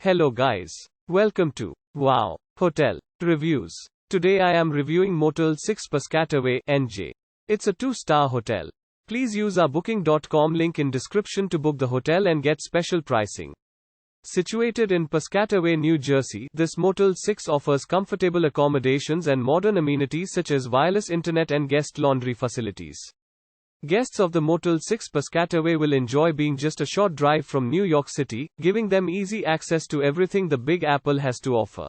Hello guys. Welcome to Wow Hotel Reviews. Today I am reviewing Motel 6-Piscataway, NJ. It's a 2-star hotel. Please use our booking.com link in description to book the hotel and get special pricing. Situated in Piscataway, New Jersey, this Motel 6 offers comfortable accommodations and modern amenities such as wireless internet and guest laundry facilities. Guests of the Motel 6 Piscataway will enjoy being just a short drive from New York City, giving them easy access to everything the Big Apple has to offer.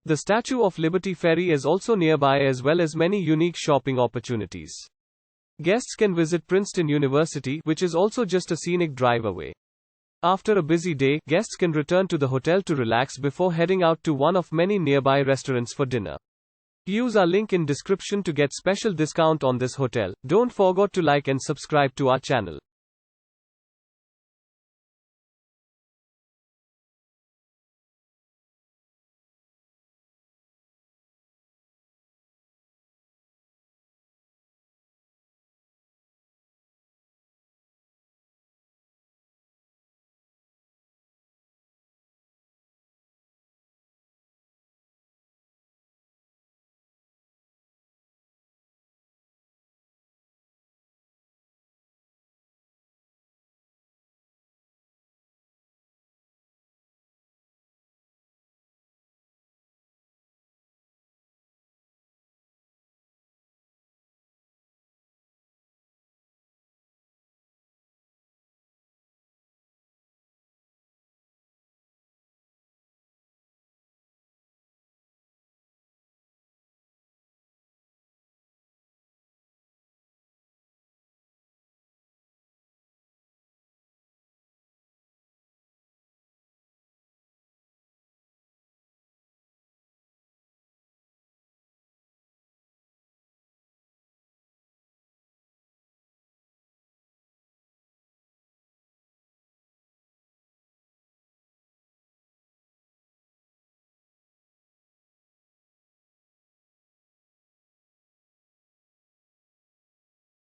The Statue of Liberty Ferry is also nearby, as well as many unique shopping opportunities. Guests can visit Princeton University, which is also just a scenic drive away. After a busy day, guests can return to the hotel to relax before heading out to one of many nearby restaurants for dinner. Use our link in description to get special discount on this hotel. Don't forget to like and subscribe to our channel.